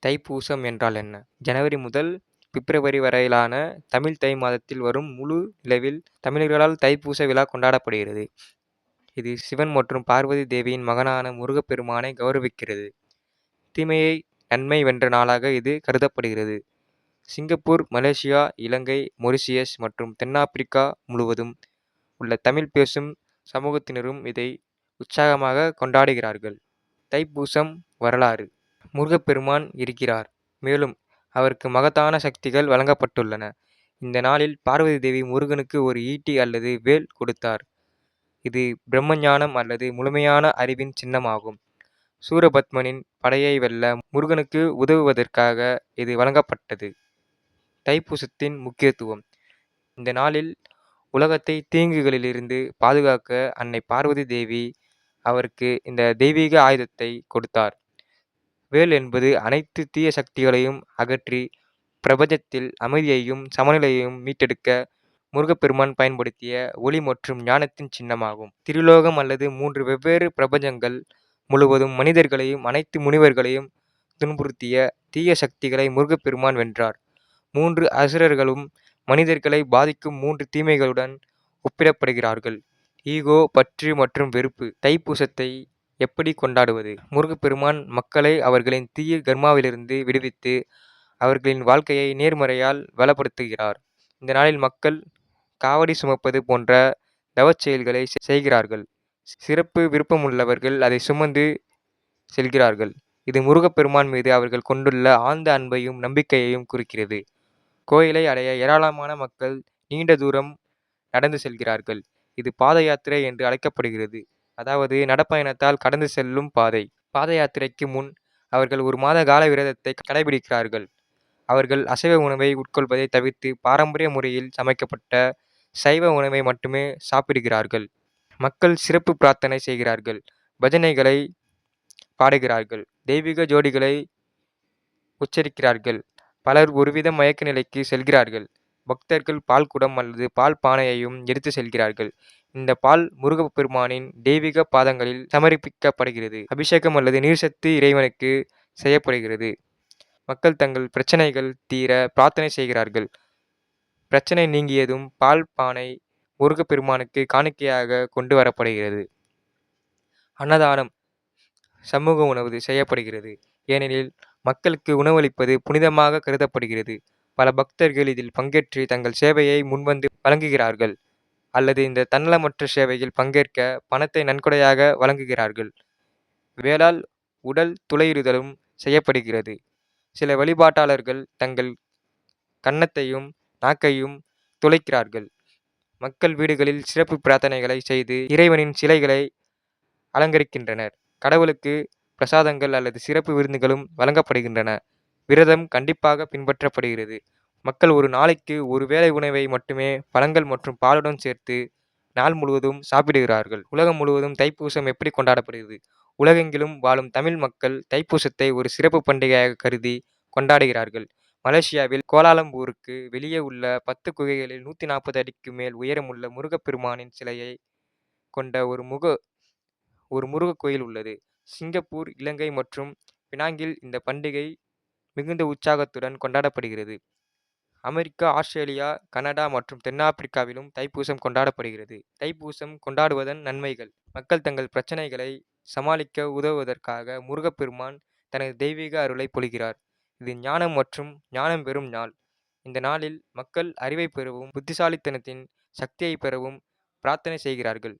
தைப்பூசம் என்றால் என்ன? ஜனவரி முதல் பிப்ரவரி வரையிலான தமிழ் தை மாதத்தில் வரும் முழு நிலவில் தமிழர்களால் தைப்பூச விழா கொண்டாடப்படுகிறது. இது சிவன் மற்றும் பார்வதி தேவியின் மகனான முருகப்பெருமானை கௌரவிக்கிறது. தீமையை நன்மை வென்ற நாளாக இது கருதப்படுகிறது. சிங்கப்பூர், மலேசியா, இலங்கை, மொரிஷியஸ் மற்றும் தென்னாப்பிரிக்கா முழுவதும் உள்ள தமிழ் பேசும் சமூகத்தினரும் இதை உற்சாகமாக கொண்டாடுகிறார்கள். தைப்பூசம் வரலாறு: முருகப்பெருமான் இருக்கிறார், மேலும் அவருக்கு மகத்தான சக்திகள் வழங்கப்பட்டுள்ளன. இந்த நாளில் பார்வதி தேவி முருகனுக்கு ஒரு ஈட்டி அல்லது வேல் கொடுத்தார். இது பிரம்மஞானம் அல்லது முழுமையான அறிவின் சின்னமாகும். சூரபத்மனின் படையை வெல்ல முருகனுக்கு உதவுவதற்காக இது வழங்கப்பட்டது. தைப்பூசத்தின் முக்கியத்துவம்: இந்த நாளில் உலகத்தை தீங்குகளிலிருந்து பாதுகாக்க அன்னை பார்வதி தேவி அவருக்கு இந்த தெய்வீக ஆயுதத்தை கொடுத்தார். வேல் என்பது அனைத்து தீய சக்திகளையும் அகற்றி பிரபஞ்சத்தில் அமைதியையும் சமநிலையையும் மீட்டெடுக்க முருகப்பெருமான் பயன்படுத்திய ஒளி மற்றும் ஞானத்தின் சின்னமாகும். திரிலோகம் அல்லது 3 வெவ்வேறு பிரபஞ்சங்கள் முழுவதும் மனிதர்களையும் அனைத்து முனிவர்களையும் துன்புறுத்திய தீய சக்திகளை முருகப்பெருமான் வென்றார். 3 அசுரர்களும் மனிதர்களை பாதிக்கும் 3 தீமைகளுடன் ஒப்பிடப்படுகிறார்கள்: ஈகோ, பற்று மற்றும் வெறுப்பு. தைப்பூசத்தை எப்படி கொண்டாடுவது? முருகப்பெருமான் மக்களை அவர்களின் தீய கர்மாவிலிருந்து விடுவித்து அவர்களின் வாழ்க்கையை நேர்மறையால் வளப்படுத்துகிறார். இந்த நாளில் மக்கள் காவடி சுமப்பது போன்ற தவச் செயல்களை செய்கிறார்கள். சிறப்பு விருப்பமுள்ளவர்கள் அதை சுமந்து செல்கிறார்கள். இது முருகப்பெருமான் மீது அவர்கள் கொண்டுள்ள ஆழ்ந்த அன்பையும் நம்பிக்கையையும் குறிக்கிறது. கோயிலை அடைய ஏராளமான மக்கள் நீண்ட தூரம் நடந்து செல்கிறார்கள். இது பாத யாத்திரை என்று அழைக்கப்படுகிறது, அதாவது நடப்பயணத்தால் கடந்து செல்லும் பாதை. பாத யாத்திரைக்கு முன் அவர்கள் ஒரு மாத கால விரதத்தை கடைபிடிக்கிறார்கள். அவர்கள் அசைவ உணவை உட்கொள்வதை தவிர்த்து பாரம்பரிய முறையில் சமைக்கப்பட்ட சைவ உணவை மட்டுமே சாப்பிடுகிறார்கள். மக்கள் சிறப்பு பிரார்த்தனை செய்கிறார்கள், பஜனைகளை பாடுகிறார்கள், தெய்வீக ஜோடிகளை உச்சரிக்கிறார்கள். பலர் ஒருவித மயக்க நிலைக்கு செல்கிறார்கள். பக்தர்கள் பால்குடம் அல்லது பால் பானையையும் எடுத்து செல்கிறார்கள். இந்த பால் முருகப்பெருமானின் தெய்வீக பாதங்களில் சமர்ப்பிக்கப்படுகிறது. அபிஷேகம் அல்லது நீர்சத்து இறைவனுக்கு செய்யப்படுகிறது. மக்கள் தங்கள் பிரச்சனைகள் தீர பிரார்த்தனை செய்கிறார்கள். பிரச்சனை நீங்கியதும் பால் பானை முருகப்பெருமானுக்கு காணிக்கையாக கொண்டு வரப்படுகிறது. அன்னதானம், சமூக உணவு செய்யப்படுகிறது, ஏனெனில் மக்களுக்கு உணவளிப்பது புனிதமாக கருதப்படுகிறது. பல பக்தர்கள் இதில் பங்கேற்று தங்கள் சேவையை முன்வந்து வழங்குகிறார்கள் அல்லது இந்த தன்னலமற்ற சேவையில் பங்கேற்க பணத்தை நன்கொடையாக வழங்குகிறார்கள். வேளால் உடல் துளையிடுதலும் செய்யப்படுகிறது. சில வழிபாட்டாளர்கள் தங்கள் கன்னத்தையும் நாக்கையும் துளைக்கிறார்கள். மக்கள் வீடுகளில் சிறப்பு பிரார்த்தனைகளை செய்து இறைவனின் சிலைகளை அலங்கரிக்கின்றனர். கடவுளுக்கு பிரசாதங்கள் அல்லது சிறப்பு விருந்துகளும் வழங்கப்படுகின்றன. விரதம் கண்டிப்பாக பின்பற்றப்படுகிறது. மக்கள் ஒரு நாளைக்கு ஒரு வேளை உணவை மட்டுமே பழங்கள் மற்றும் பாலுடன் சேர்த்து நாள் முழுவதும் சாப்பிடுகிறார்கள். உலகம் முழுவதும் தைப்பூசம் எப்படி கொண்டாடப்படுகிறது? உலகெங்கிலும் வாழும் தமிழ் மக்கள் தைப்பூசத்தை ஒரு சிறப்பு பண்டிகையாக கருதி கொண்டாடுகிறார்கள். மலேசியாவில் கோலாலம்பூருக்கு வெளியே உள்ள 10 குகைகளில் 140 அடிக்கு மேல் உயரமுள்ள முருகப்பெருமானின் சிலையை கொண்ட ஒரு முருகக் கோயில் உள்ளது. சிங்கப்பூர், இலங்கை மற்றும் பினாங்கில் இந்த பண்டிகை மிகுந்த உற்சாகத்துடன் கொண்டாடப்படுகிறது. அமெரிக்கா, ஆஸ்திரேலியா, கனடா மற்றும் தென்னாப்பிரிக்காவிலும் தைப்பூசம் கொண்டாடப்படுகிறது. தைப்பூசம் கொண்டாடுவதன் நன்மைகள்: மக்கள் தங்கள் பிரச்சனைகளை சமாளிக்க உதவுவதற்காக முருகப்பெருமான் தனது தெய்வீக அருளை பொழிகிறார். இது ஞானம் மற்றும் ஞானம் பெறும் நாள். இந்த நாளில் மக்கள் அறிவை பெறவும் புத்திசாலித்தனத்தின் சக்தியை பெறவும் பிரார்த்தனை செய்கிறார்கள்.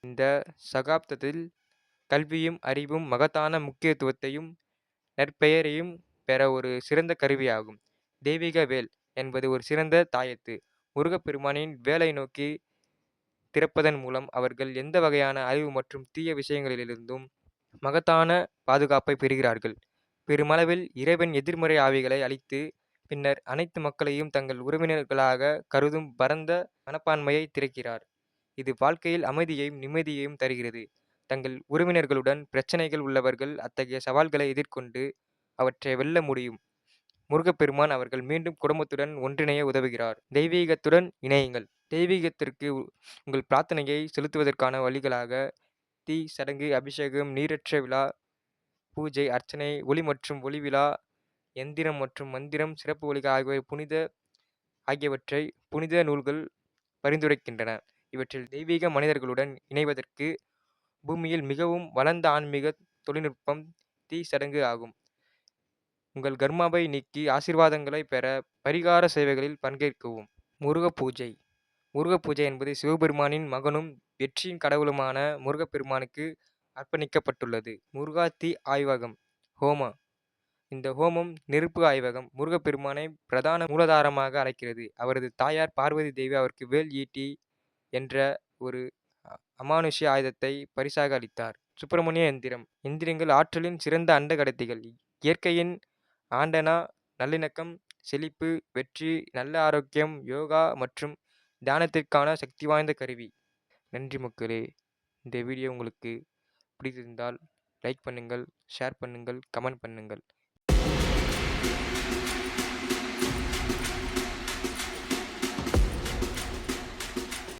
இந்த சகாப்தத்தில் கல்வியும் அறிவும் மகத்தான முக்கியத்துவத்தையும் நற்பெயரையும் பெற ஒரு சிறந்த கருவியாகும். தெய்வீக வேல் என்பது ஒரு சிறந்த தாயத்து. முருகப்பெருமானின் வேலை நோக்கி திறப்பதன் மூலம் அவர்கள் எந்த வகையான அழிவு மற்றும் தீய விஷயங்களிலிருந்தும் மகத்தான பாதுகாப்பை பெறுகிறார்கள். பெருமளவில் இறைவன் எதிர்மறை ஆவிகளை அழித்து பின்னர் அனைத்து மக்களையும் தங்கள் உறவினர்களாக கருதும் பரந்த மனப்பான்மையை திறக்கிறார். இது வாழ்க்கையில் அமைதியையும் நிம்மதியையும் தருகிறது. தங்கள் உறவினர்களுடன் பிரச்சனைகள் உள்ளவர்கள் அத்தகைய சவால்களை எதிர்கொண்டு அவற்றை வெல்ல முடியும். முருகப்பெருமான் அவர்கள் மீண்டும் குடும்பத்துடன் ஒன்றிணைய உதவுகிறார். தெய்வீகத்துடன் இணையுங்கள். தெய்வீகத்திற்கு உங்கள் பிரார்த்தனையை செலுத்துவதற்கான வழிகளாக தீ சடங்கு, அபிஷேகம், நீரற்ற விழா, பூஜை, அர்ச்சனை, ஒளி மற்றும் ஒளி விழா எந்திரம் மற்றும் மந்திரம், சிறப்பு ஒலிகள் ஆகியவற்றை புனித நூல்கள் பரிந்துரைக்கின்றன. இவற்றில் தெய்வீக மனிதர்களுடன் இணைவதற்கு பூமியில் மிகவும் வளர்ந்த ஆன்மீக தொழில்நுட்பம் தீ சடங்கு ஆகும். உங்கள் கர்மாவை நீக்கி ஆசீர்வாதங்களை பெற பரிகார சேவைகளில் பங்கேற்கவும். முருகப்பூஜை. முருகப்பூஜை என்பது சிவபெருமானின் மகனும் வெற்றியின் கடவுளுமான முருகப்பெருமானுக்கு அர்ப்பணிக்கப்பட்டுள்ளது. முருகா தீ ஆய்வகம் ஹோமம். இந்த ஹோமம் நெருப்பு ஆய்வகம் முருகப்பெருமானை பிரதான மூலதாரமாக அழைக்கிறது. அவரது தாயார் பார்வதி தேவி அவருக்கு வேல் ஈட்டி என்ற ஒரு அமானுஷ்ய ஆயுதத்தை பரிசாக அளித்தார். சுப்பிரமணிய எந்திரம். எந்திரங்கள் ஆற்றலின் சிறந்த அண்ட கடத்திகள். இயற்கையின் ஆண்டனா, நல்லிணக்கம், செழிப்பு, வெற்றி, நல்ல ஆரோக்கியம், யோகா மற்றும் தியானத்திற்கான சக்தி வாய்ந்த கருவி. நன்றி மக்களே. இந்த வீடியோ உங்களுக்கு பிடித்திருந்தால் லைக் பண்ணுங்கள், ஷேர் பண்ணுங்கள், கமெண்ட் பண்ணுங்கள்.